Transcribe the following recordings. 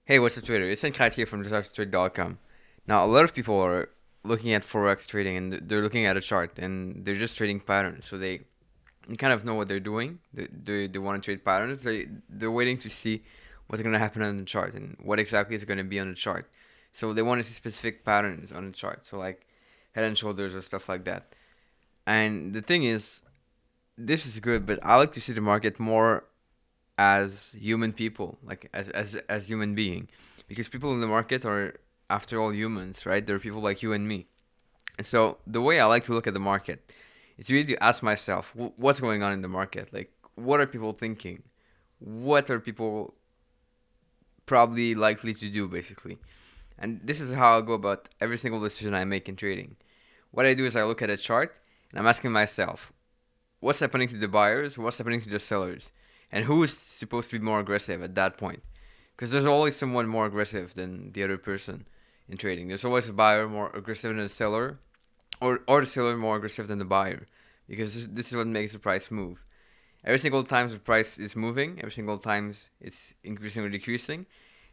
Hey, what's up, Twitter? It's Kat here from DesireToTRADE.com. Now, a lot of people are looking at Forex trading and they're looking at a chart and they're just trading patterns. So they kind of know what they're doing. They want to trade patterns. They're waiting to see what's going to happen on the chart and what exactly is going to be on the chart. So they want to see specific patterns on the chart. So, like head and shoulders or stuff like that. And the thing is, this is good, but I like to see the market more as human people, like as human being, because people in the market are, after all, humans, right? They're people like you and me. And so the way I like to look at the market is really to ask myself, what's going on in the market? Like, what are people thinking? What are people probably likely to do, basically? And this is how I go about every single decision I make in trading. What I do is I look at a chart and I'm asking myself, what's happening to the buyers? What's happening to the sellers? And who is supposed to be more aggressive at that point? Because there's always someone more aggressive than the other person in trading. There's always a buyer more aggressive than the seller, or the seller more aggressive than the buyer, because this is what makes the price move. Every single time the price is moving, every single time it's increasing or decreasing,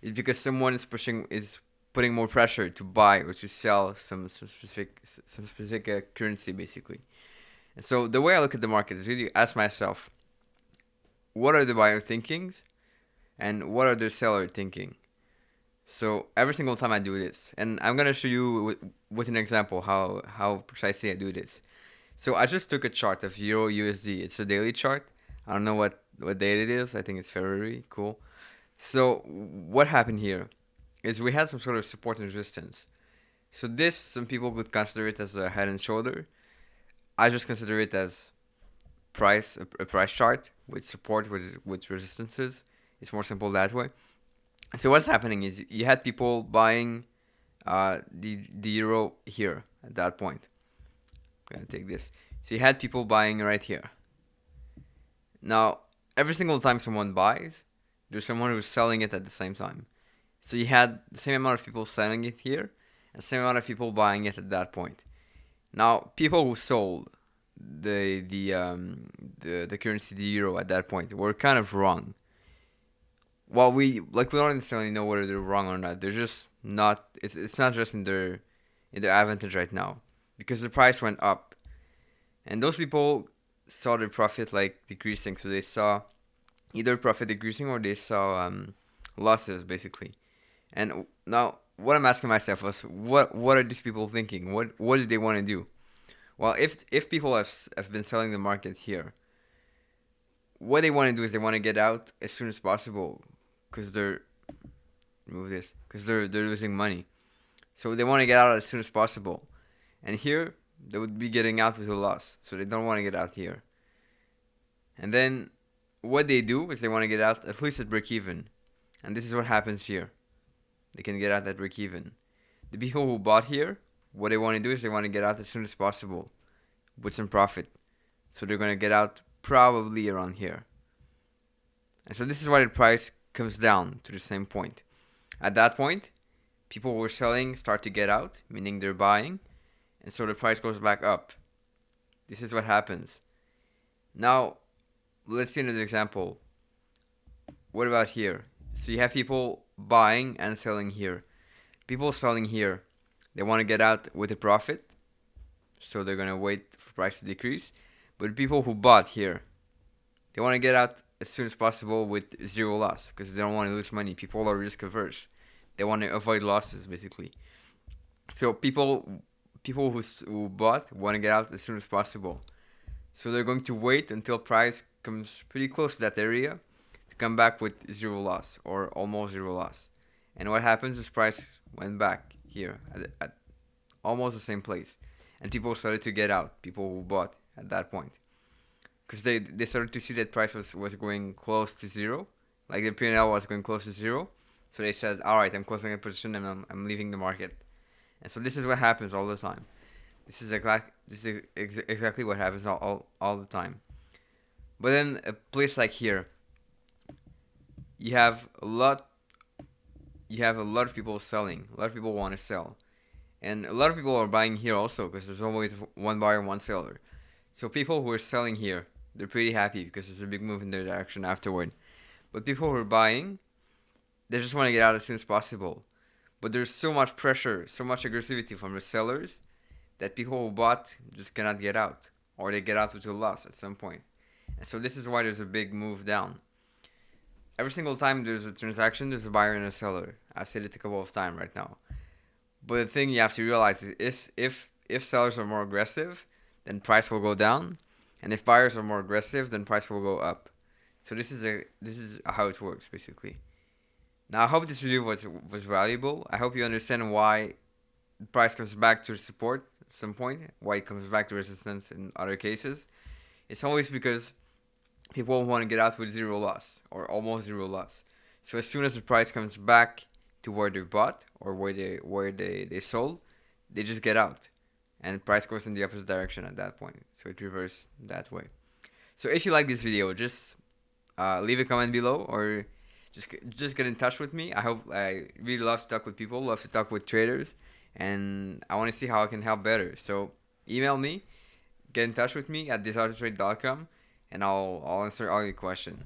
it's because someone is putting more pressure to buy or to sell some specific currency, basically. And so the way I look at the market is really ask myself, what are the buyer thinkings and what are the seller thinking? So every single time I do this, and I'm gonna show you with an example how precisely I do this. So I just took a chart of Euro USD. It's a daily chart. I don't know what date it is. I think it's February. Cool. So what happened here is we had some sort of support and resistance. So this, some people would consider it as a head and shoulder. I just consider it as a price chart with support with resistances. It's more simple that way. So what's happening is you had people buying the euro here at that point. I'm gonna take this. So you had people buying right here. Now every single time someone buys, there's someone who's selling it at the same time. So you had the same amount of people selling it here and the same amount of people buying it at that point. Now people who sold the currency, the euro, at that point were kind of wrong. Well, we don't necessarily know whether they're wrong or not. They're just not. It's not just in their advantage right now because the price went up, and those people saw their profit like decreasing. So they saw either profit decreasing or they saw losses, basically. And now what I'm asking myself is, what are these people thinking? What do they want to do? Well, if people have been selling the market here, what they want to do is they want to get out as soon as possible because they're losing money. So they want to get out as soon as possible. And here they would be getting out with a loss. So they don't want to get out here. And then what they do is they want to get out at least at break even. And this is what happens here. They can get out at break even. The people who bought here, what they want to do is they want to get out as soon as possible with some profit. So they're going to get out probably around here. And so this is why the price comes down to the same point. At that point, people who were selling start to get out, meaning they're buying, and so the price goes back up. This is what happens. Now, let's see another example. What about here? So you have people buying and selling here. People selling here, they want to get out with a profit, so they're going to wait for price to decrease. But people who bought here, they want to get out as soon as possible with zero loss because they don't want to lose money. People are risk averse. They want to avoid losses, basically. So people who bought want to get out as soon as possible. So they're going to wait until price comes pretty close to that area to come back with zero loss or almost zero loss. And what happens is price went back here at almost the same place, and people started to get out. People who bought at that point because they started to see that price was going close to zero, like the P&L was going close to zero. So they said, all right, I'm closing a position and I'm leaving the market. And so this is what happens all the time. This is exactly what happens all the time. But then a place like here, you have a lot of people selling. A lot of people want to sell, and a lot of people are buying here also because there's always one buyer, one seller. So people who are selling here, they're pretty happy because there's a big move in their direction afterward. But people who are buying, they just want to get out as soon as possible. But there's so much pressure, so much aggressivity from the sellers that people who bought just cannot get out, or they get out with a loss at some point. And so this is why there's a big move down. Every single time there's a transaction, there's a buyer and a seller. I've said it a couple of times right now. But the thing you have to realize is if sellers are more aggressive, then price will go down, and if buyers are more aggressive, then price will go up. So this is how it works basically. Now I hope this video was valuable. I hope you understand why the price comes back to support at some point, why it comes back to resistance in other cases. It's always because people want to get out with zero loss or almost zero loss. So as soon as the price comes back to where they bought or where they sold, they just get out, and the price goes in the opposite direction at that point. So it reverses that way. So if you like this video, just leave a comment below, or just get in touch with me. I really love to talk with people, love to talk with traders, and I want to see how I can help better. So email me, get in touch with me at DesireToTRADE.com, and I'll answer all your questions.